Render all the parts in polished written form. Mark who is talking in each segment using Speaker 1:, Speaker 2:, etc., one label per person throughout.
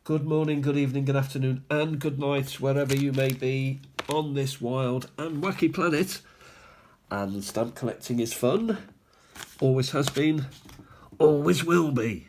Speaker 1: Good morning, good evening, good afternoon, and good night, wherever you may be on this wild and wacky planet. And stamp collecting is fun, always has been, always will be.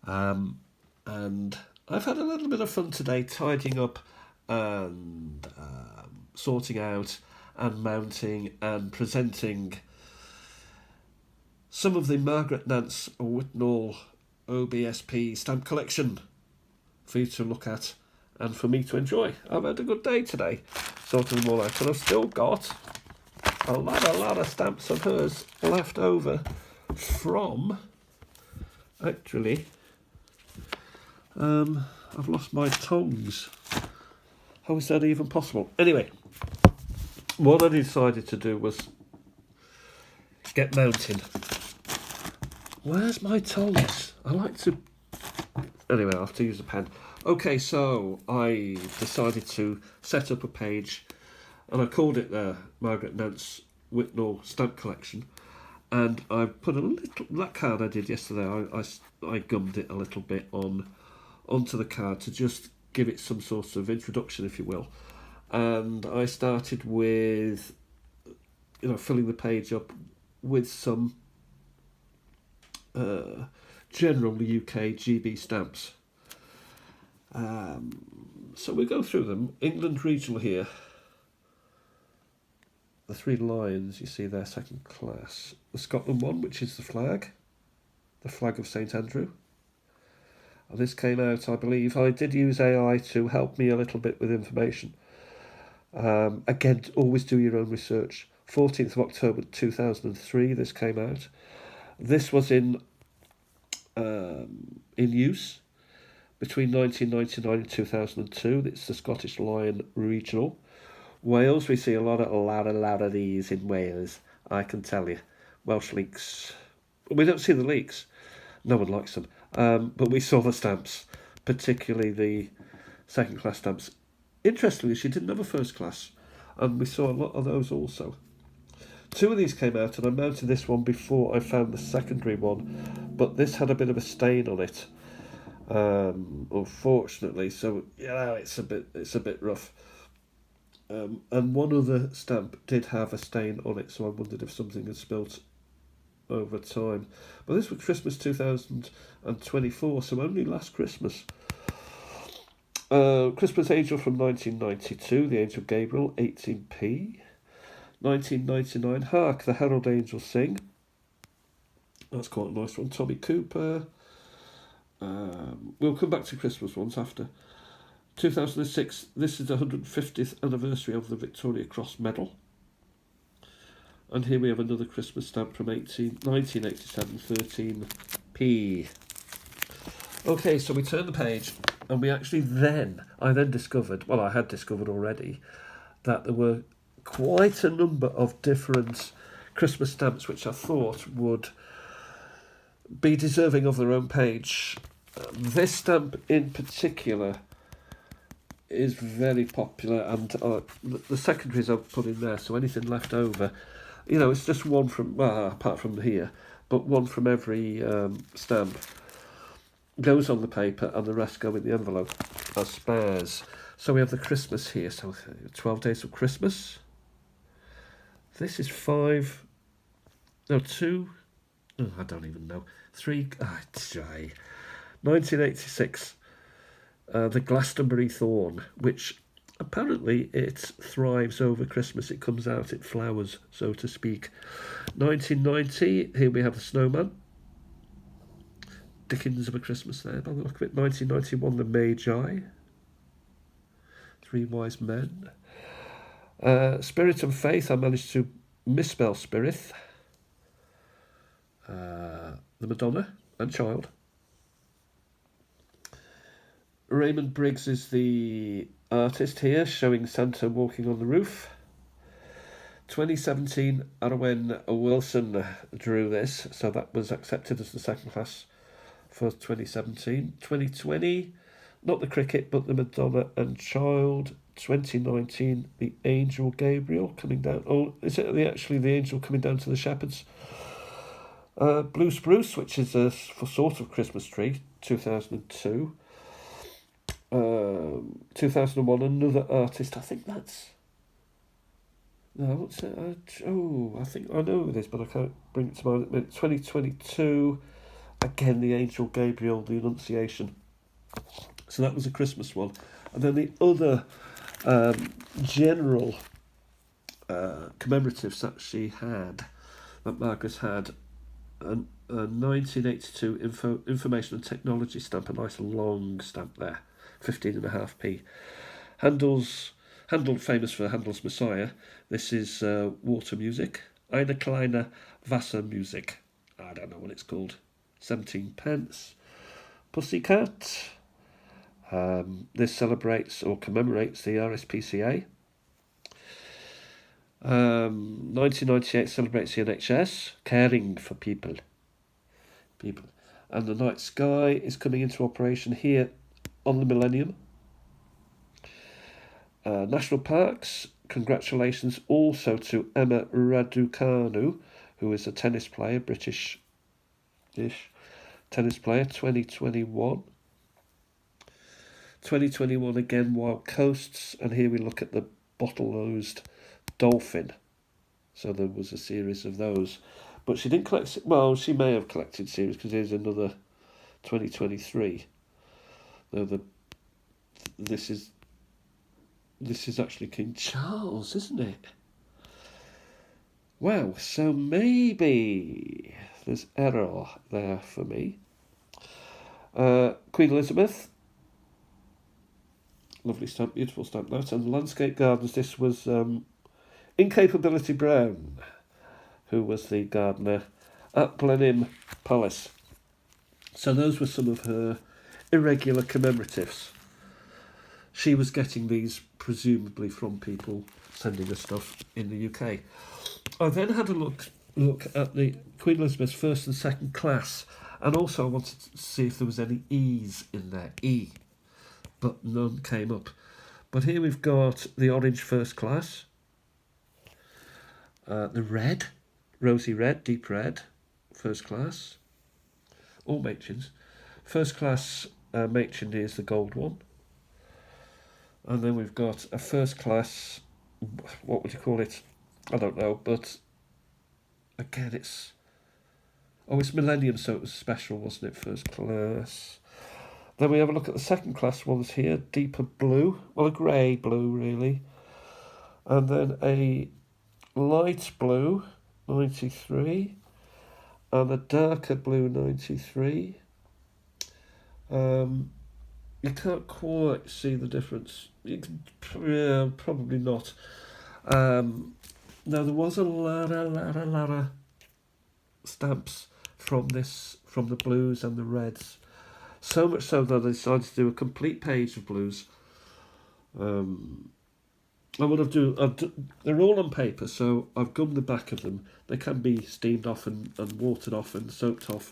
Speaker 1: And I've had a little bit of fun today tidying up and sorting out and mounting and presenting some of the Margaret Nance Whitnall OBSP stamp collection for you to look at and for me to enjoy. I've had a good day today, sorting them all out, and I've still got a lot of stamps of hers left over from, actually, I've lost my tongs. How is that even possible? Anyway, what I decided to do was get mounting. Where's my tongs? I like to... Anyway, I'll have to use a pen. Okay, so I decided to set up a page, and I called it the Margaret Nance Whitnall Stamp Collection. And I put a little... That card I did yesterday, I gummed it a little bit onto the card to just give it some sort of introduction, if you will. And I started with, filling the page up with some general UK GB stamps. So we go through them. England regional here. The three lions, you see there, second class. The Scotland one, which is the flag of St Andrew. And this came out, I believe. I did use AI to help me a little bit with information. Again, always do your own research. 14th of October 2003, this came out. This was in use between 1999 and 2002. It's the Scottish Lion Regional. Wales, we see a lot of these in Wales, I can tell you. Welsh leeks. We don't see the leeks. No one likes them. But we saw the stamps, particularly the second class stamps. Interestingly, she didn't have a first class, and we saw a lot of those also. Two of these came out, and I mounted this one before I found the secondary one, but this had a bit of a stain on it, unfortunately. So it's a bit rough. And one other stamp did have a stain on it, so I wondered if something had spilt over time. But this was Christmas 2024, so only last Christmas. Christmas Angel from 1992, the Angel Gabriel, 18p. 1999, Hark, the Herald Angels Sing. That's quite a nice one. Tommy Cooper. We'll come back to Christmas ones after. 2006, this is the 150th anniversary of the Victoria Cross Medal. And here we have another Christmas stamp from 1987, 13p. Okay, so we turn the page, and I then discovered, well, I had discovered already, that there were quite a number of different Christmas stamps which I thought would be deserving of their own page. This stamp in particular is very popular, and the secondaries I've put in there, so anything left over, it's just one from, well, apart from here, but one from every stamp goes on the paper, and the rest go in the envelope as spares. So we have the Christmas here, so 12 Days of Christmas. This is 2, I don't even know, 3, 1986, the Glastonbury Thorn, which apparently it thrives over Christmas. It comes out, it flowers, so to speak. 1990, here we have the Snowman. Dickens of a Christmas there, by the look of it. 1991, the Magi. Three Wise Men. Spirit and Faith, I managed to misspell Spirit. The Madonna and Child. Raymond Briggs is the artist here, showing Santa walking on the roof. 2017, Arwen Wilson drew this, so that was accepted as the second class for 2017. 2020, not the cricket, but the Madonna and Child. 2019, the Angel Gabriel coming down. Oh, is it actually the angel coming down to the shepherds? Blue Spruce, which is a sort of Christmas tree, 2002. 2001, another artist. I think that's. No, what's it? I think I know this, but I can't bring it to mind. 2022, again, the Angel Gabriel, the Annunciation. So that was a Christmas one. And then the other general commemoratives that she had, that Margaret had, a 1982 information and technology stamp, a nice long stamp there, 15.5p. Handel, famous for Handel's Messiah. This is water music. Eine kleine Wassermusik. I don't know what it's called. 17 pence. Pussycat. This celebrates or commemorates the RSPCA. 1998 celebrates the NHS, caring for people. And the night sky is coming into operation here on the Millennium. National parks, congratulations also to Emma Raducanu, who is a tennis player, British-ish tennis player, 2021. 2021 again, Wild Coasts, and here we look at the bottlenose dolphin. So there was a series of those. But she didn't collect, well, she may have collected series because here's another 2023. Though this is actually King Charles, isn't it? Wow, so maybe there's error there for me. Queen Elizabeth. Lovely stamp, beautiful stamp that. And Landscape Gardens, this was Incapability Brown, who was the gardener at Blenheim Palace. So those were some of her irregular commemoratives. She was getting these presumably from people sending her stuff in the UK. I then had a look at the Queen Elizabeth's first and second class, and also I wanted to see if there was any E's in there, E, but none came up. But here we've got the orange first class, the red, rosy red, deep red, first class, all matrons. First class matron is the gold one. And then we've got a first class, what would you call it? I don't know, but again it's Millennium, so it was special, wasn't it? First class. Then we have a look at the second class ones here, deeper blue, well a grey blue really. And then a light blue, 93, and a darker blue, 93. You can't quite see the difference. Yeah, probably not. Now there was a lot of stamps from the blues and the reds. So much so that I decided to do a complete page of blues. They're all on paper, so I've gummed the back of them. They can be steamed off and watered off and soaked off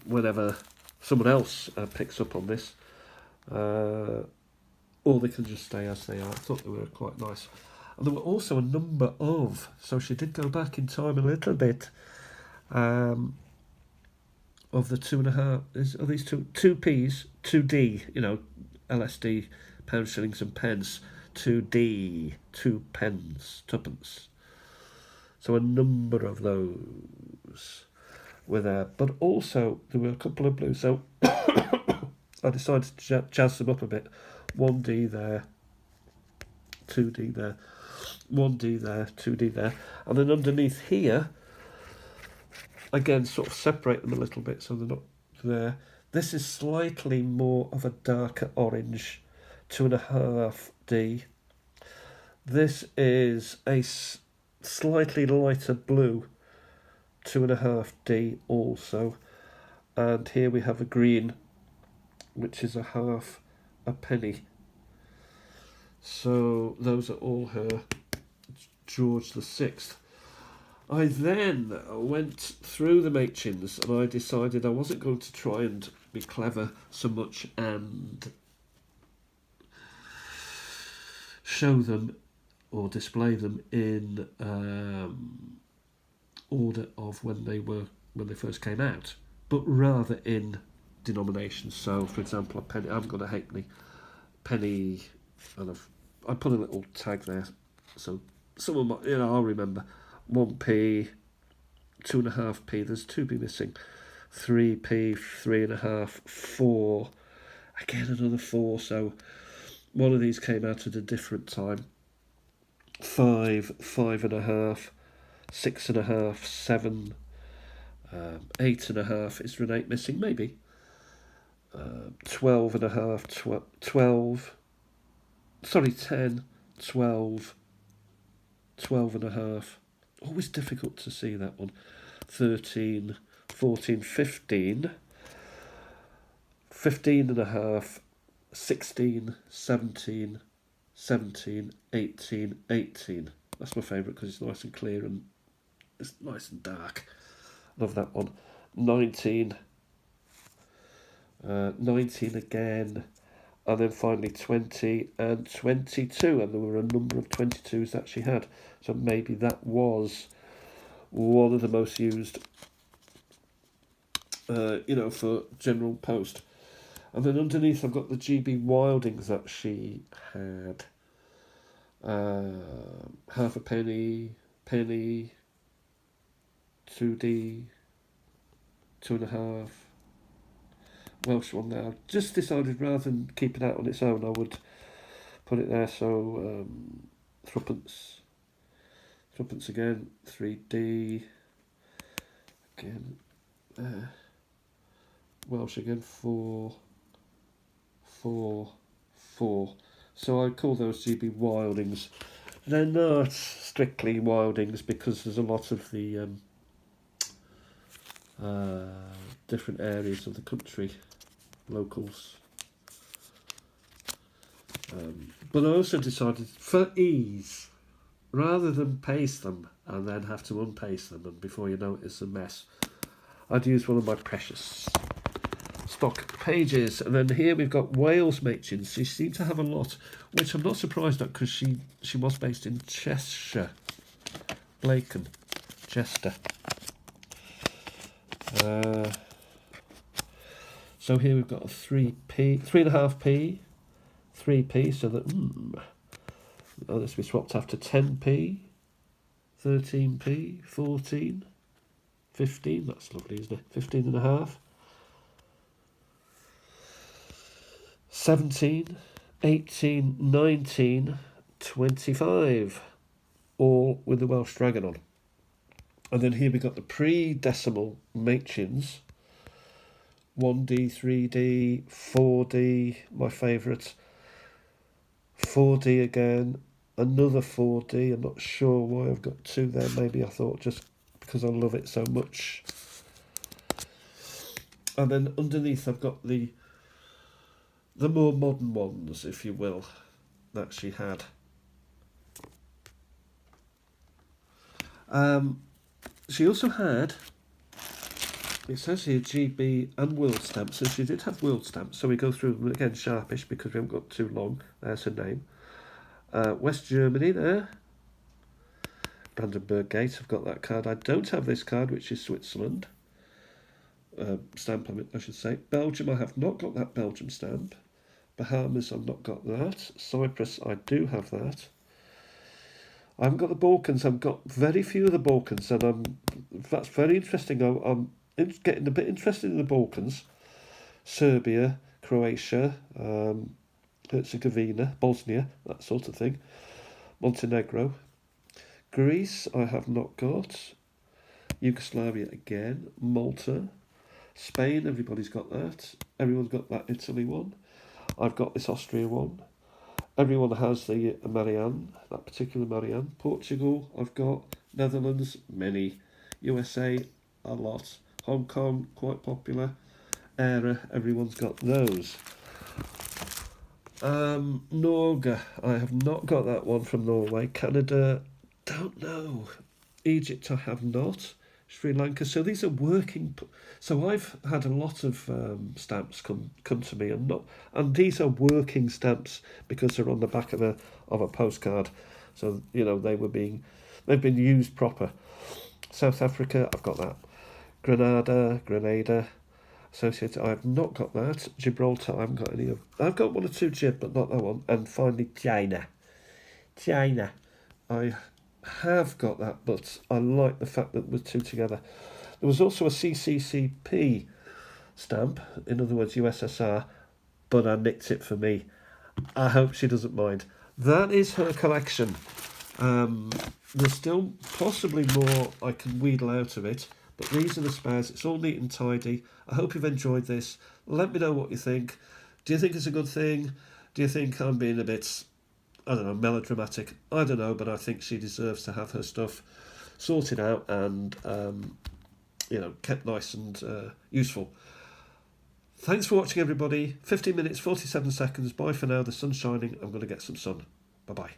Speaker 1: whenever someone else picks up on this. Or they can just stay as they are. I thought they were quite nice. And there were also a number of, so she did go back in time a little bit, of the 2.5, are these 2Ps, 2D, LSD, pounds, shillings and pence, 2D, 2 pence, tuppence. So a number of those were there. But also there were a couple of blues. So I decided to jazz them up a bit. 1D there, 2D there, 1D there, 2D there. And then underneath here, again, sort of separate them a little bit so they're not there. This is slightly more of a darker orange, 2.5D. This is a slightly lighter blue, 2.5D also. And here we have a green, which is a half a penny. So those are all her George VI. I then went through the matrons and I decided I wasn't going to try and be clever so much and show them or display them in order of when they first came out, but rather in denominations. So, for example, a penny, I'm going to halfpenny, penny, and I put a little tag there. So some of my, I'll remember 1p, 2.5p. There's 2p missing. 3p, 3.5, 4. Again, another 4. So one of these came out at a different time. 5, 5.5, 6.5, 7, 8.5. Is Renate missing? Maybe. 12.5, 12. Sorry, 10, 12, 12.5. Always difficult to see that one. 13, 14, 15. 15.5, 16, 17, 17, 18, 18. That's my favourite because it's nice and clear and it's nice and dark. Love that one. 19, 19 again, and then finally 20 and 22, and there were a number of 22s that she had. So maybe that was one of the most used, for general post. And then underneath I've got the GB Wildings that she had. Half a penny, penny, 2D, 2.5. Welsh one there. I've just decided rather than keep it out on its own, I would put it there. So threepence again, 3D again, Welsh again, 4, 4, 4. So I call those GB Wildings. They're not strictly Wildings because there's a lot of the different areas of the country, locals. But I also decided, for ease, rather than paste them and then have to unpaste them, and before you know it, it's a mess, I'd use one of my precious stock pages. And then here we've got Wales matchings. She seemed to have a lot, which I'm not surprised at because she was based in Cheshire, Blacon, Chester. So here we've got a 3p, 3.5p, 3p, so that this we swapped after 10p, 13p, 14, 15, that's lovely, isn't it? 15.5, 17, 18, 19, 25, all with the Welsh dragon on. And then here we got the pre-decimal matchings. 1D, 3D, 4D, my favourite. 4D again, another 4D. I'm not sure why I've got 2 there. Maybe I thought just because I love it so much. And then underneath I've got the more modern ones, if you will, that she had. She also had, it says here GB and world stamps, so she did have world stamps, so we go through them again sharpish because we haven't got too long. There's her name. West Germany there. Brandenburg Gate, I've got that card. I don't have this card, which is Switzerland. Stamp, I should say. Belgium, I have not got that Belgium stamp. Bahamas, I've not got that. Cyprus, I do have that. I haven't got the Balkans. I've got very few of the Balkans, and that's very interesting. I'm getting a bit interested in the Balkans. Serbia, Croatia, Herzegovina, Bosnia, that sort of thing. Montenegro. Greece, I have not got. Yugoslavia again. Malta. Spain, everybody's got that. Everyone's got that Italy one. I've got this Austria one. Everyone has the Marianne, that particular Marianne. Portugal, I've got. Netherlands, many. USA, a lot. Hong Kong, quite popular. Era, everyone's got those. Norge, I have not got that one from Norway. Canada, don't know. Egypt, I have not. Sri Lanka, so these are working. So I've had a lot of stamps come to me, and these are working stamps because they're on the back of a postcard. So they've been used proper. South Africa, I've got that. Grenada, associated. I have not got that. Gibraltar, I haven't got any of. I've got one or two Gib, but not that one. And finally, China. China. I have got that, but I like the fact that we're two together. There was also a CCCP stamp, in other words, USSR, but I nicked it for me. I hope she doesn't mind. That is her collection. There's still possibly more I can wheedle out of it, but these are the spares. It's all neat and tidy. I hope you've enjoyed this. Let me know what you think. Do you think it's a good thing? Do you think I'm being a bit, I don't know, melodramatic? I don't know, but I think she deserves to have her stuff sorted out and, kept nice and useful. Thanks for watching, everybody. 15 minutes, 47 seconds. Bye for now. The sun's shining. I'm going to get some sun. Bye-bye.